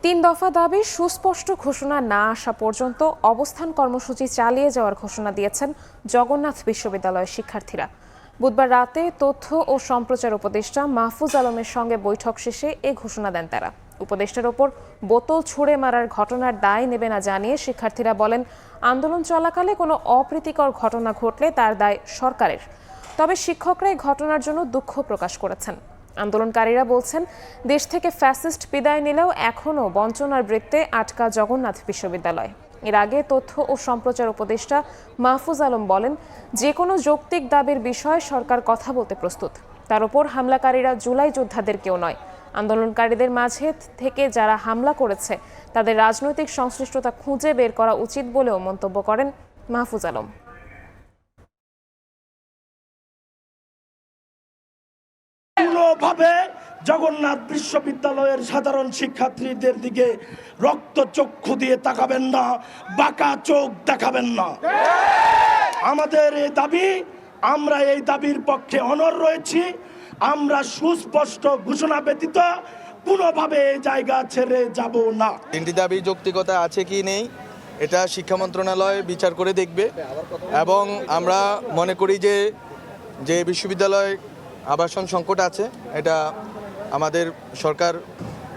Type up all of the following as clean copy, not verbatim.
তিন দফা দাবির সুস্পষ্ট ঘোষণা না আসা পর্যন্ত অবস্থান কর্মসূচি চালিয়ে যাওয়ার ঘোষণা দিয়েছেন জগন্নাথ বিশ্ববিদ্যালয়ের শিক্ষার্থীরা। বুধবার রাতে তথ্য ও সম্প্রচার উপদেষ্টা মাহফুজ আলমের সঙ্গে বৈঠক শেষে এ ঘোষণা দেন তারা। উপদেষ্টার ওপর বোতল ছুঁড়ে মারার ঘটনার দায় নেবে না জানিয়ে শিক্ষার্থীরা বলেন, আন্দোলন চলাকালে কোনো অপ্রীতিকর ঘটনা ঘটলে তার দায় সরকারের। তবে শিক্ষকরা এই ঘটনার জন্য দুঃখ প্রকাশ করেছেন। আন্দোলনকারীরা বলছেন, দেশ থেকে ফ্যাসিস্ট বিদায় নিলেও এখনও বঞ্চনার বৃত্তে আটকা জগন্নাথ বিশ্ববিদ্যালয়। এর আগে তথ্য ও সম্প্রচার উপদেষ্টা মাহফুজ আলম বলেন, যে কোনো যৌক্তিক দাবির বিষয়ে সরকার কথা বলতে প্রস্তুত। তার উপর হামলাকারীরা জুলাই যোদ্ধাদের কেউ নয়। আন্দোলনকারীদের মাঝে থেকে যারা হামলা করেছে তাদের রাজনৈতিক সংশ্লিষ্টতা খুঁজে বের করা উচিত বলেও মন্তব্য করেন মাহফুজ আলম। ভাবে জগন্নাথ বিশ্ববিদ্যালয়ের সাধারণ শিক্ষার্থীদের দিকে রক্তচক্ষু দিয়ে তাকাবেন না, বাঁকা চোখ দেখাবেন না। আমাদের এই দাবি, আমরা এই দাবির পক্ষে অনড় রয়েছি। আমরা সুস্পষ্ট ঘোষণা ব্যতীত কোনোভাবে এই জায়গা ছেড়ে যাব না। তিনটি দাবি যৌক্তিকতা আছে কি নেই এটা শিক্ষা মন্ত্রণালয় বিচার করে দেখবে, এবং আমরা মনে করি যে বিশ্ববিদ্যালয় আবাসন সংকট আছে, এটা আমাদের সরকার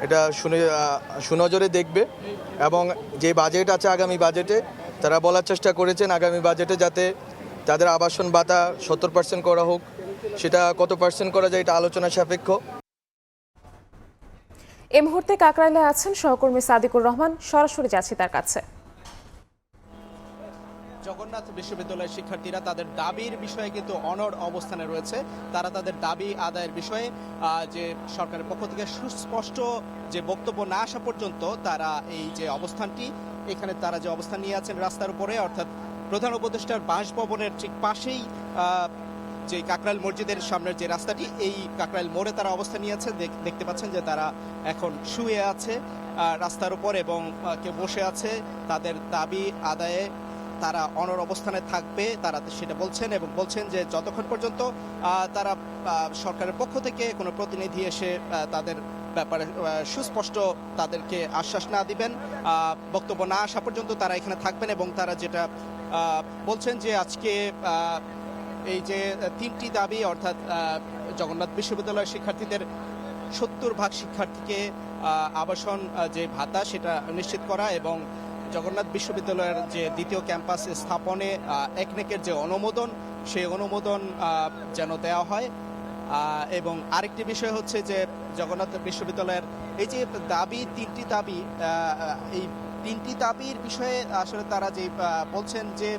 এটা সুনজরে দেখবে, এবং যে বাজেট আছে আগামী বাজেটে তারা বলার চেষ্টা করেছেন আগামী বাজেটে যাতে তাদের আবাসন ভাতা 70% করা হোক। সেটা কত পার্সেন্ট করা যায় এটা আলোচনা সাপেক্ষ। এই মুহূর্তে কাকরাইলে আছেন সহকর্মী সাদিকুর রহমান, সরাসরি যাচ্ছি তার কাছে। জগন্নাথ বিশ্ববিদ্যালয়ের শিক্ষার্থীরা তাদের দাবির বিষয়ে কিন্তু অনড় অবস্থানে রয়েছে। তারা তাদের দাবি আদায়ের বিষয়ে যে সরকারের পক্ষ থেকে সুস্পষ্ট যে বক্তব্য না আসা পর্যন্ত তারা এই যে অবস্থানটি, এখানে তারা যে অবস্থান নিয়ে আছেন রাস্তার উপরে, অর্থাৎ প্রধান উপদেষ্টার বাসভবনের ঠিক পাশেই যে কাকরাইল মসজিদের সামনের যে রাস্তাটি, এই কাকরাইল মোড়ে তারা অবস্থান নিয়েছে। দেখতে পাচ্ছেন যে তারা এখন শুয়ে আছে রাস্তার উপর এবং কেউ বসে আছে। তাদের দাবি আদায়ে তারা অনড় অবস্থানে থাকবে, তারা সেটা বলছেন, এবং বলছেন যে যতক্ষণ পর্যন্ত তারা সরকারের পক্ষ থেকে কোনো প্রতিনিধি এসে তাদের ব্যাপারে সুস্পষ্ট তাদেরকে আশ্বাস না দিবেন, বক্তব্য না আসা পর্যন্ত তারা এখানে থাকবেন। এবং তারা যেটা বলছেন যে আজকে এই যে তিনটি দাবি, অর্থাৎ জগন্নাথ বিশ্ববিদ্যালয়ের শিক্ষার্থীদের 70% শিক্ষার্থীকে আবাসন যে ভাতা সেটা নিশ্চিত করা, এবং জগন্নাথ বিশ্ববিদ্যালয়ের যে দ্বিতীয় ক্যাম্পাস স্থাপনে একনেকের যে অনুমোদন, সেই অনুমোদন যেন দেওয়া হয়। এবং আরেকটি বিষয় হচ্ছে যে জগন্নাথ বিশ্ববিদ্যালয়ের এই যে দাবি, তিনটি দাবি, এই তিনটি দাবির বিষয়ে আসলে তারা যে বলছেন যে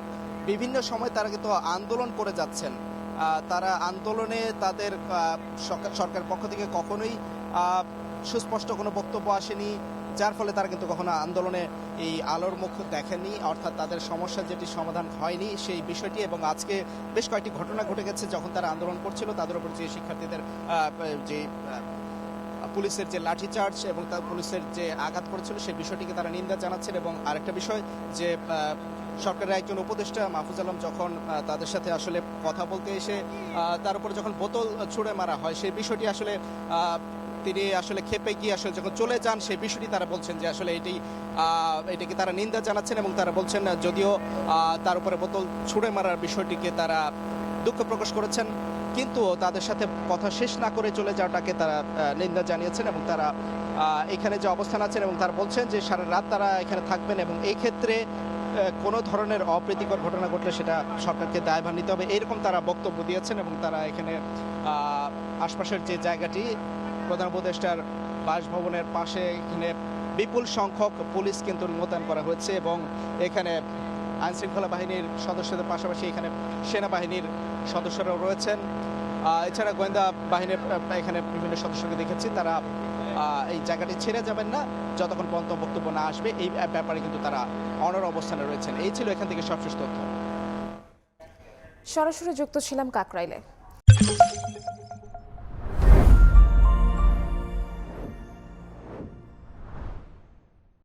বিভিন্ন সময় তারা কিন্তু আন্দোলন করে যাচ্ছেন। তারা আন্দোলনে তাদের সরকার পক্ষ থেকে কখনোই সুস্পষ্ট কোনো বক্তব্য আসেনি, যার ফলে তারা কিন্তু কখনো আন্দোলনে এই আলোর মুখ দেখেনি, অর্থাৎ তাদের সমস্যা যেটি সমাধান হয়নি সেই বিষয়টি। এবং আজকে বেশ কয়েকটি ঘটনা ঘটে গেছে যখন তারা আন্দোলন করছিল, তাদের উপর যে শিক্ষার্থীদের যে পুলিশের যে লাঠিচার্জ এবং তার পুলিশের যে আঘাত করেছিল সেই বিষয়টিকে তারা নিন্দা জানাচ্ছেন। এবং আরেকটা বিষয় যে সরকারের একজন উপদেষ্টা মাহফুজ আলম যখন তাদের সাথে আসলে কথা বলতে এসে তার উপরে যখন বোতল ছুঁড়ে মারা হয়, সেই বিষয়টি আসলে তিনি আসলে ক্ষেপে গিয়ে আসলে যখন চলে যান সেই বিষয়টি তারা বলছেন যে আসলে এটাকে তারা নিন্দা জানাচ্ছেন, এবং তারা বলছেন যদিও তার উপরে বোতল ছুঁড়ে মারার বিষয়টিকে তারা দুঃখ প্রকাশ করেছেন, কিন্তু তাদের সাথে কথা শেষ না করে চলে যাওয়াটাকে তারা নিন্দা জানিয়েছেন। এবং তারা এখানে যে অবস্থান আছেন এবং তারা বলছেন যে সারা রাত তারা এখানে থাকবেন, এবং এই ক্ষেত্রে কোনো ধরনের অপ্রীতিকর ঘটনা ঘটলে সেটা সরকারকে দায়ভার নিতে হবে, এরকম তারা বক্তব্য দিয়েছেন। এবং তারা এখানে আশপাশের যে জায়গাটি প্রধান উপদেষ্টার বাসভবনের পাশে, এখানে বিপুল সংখ্যক পুলিশ কিন্তু মোতায়েন করা হয়েছে, এবং এখানে আইনশৃঙ্খলা বাহিনীর সদস্যদের পাশাপাশি এখানে সেনাবাহিনীর সদস্যরাও রয়েছেন। এছাড়া গোয়েন্দা বাহিনীর এখানে বিভিন্ন সদস্যকে দেখেছি, তারা এই জায়গাটি ছেড়ে যাবেন না যতক্ষণ পর্যন্ত বক্তব্য না আসবে, এই ব্যাপারে কিন্তু তারা অনড় অবস্থানে রয়েছেন। এই ছিল এখান থেকে সবশেষ তথ্য। সরাসরি যুক্ত ছিলাম কাকরাইলে।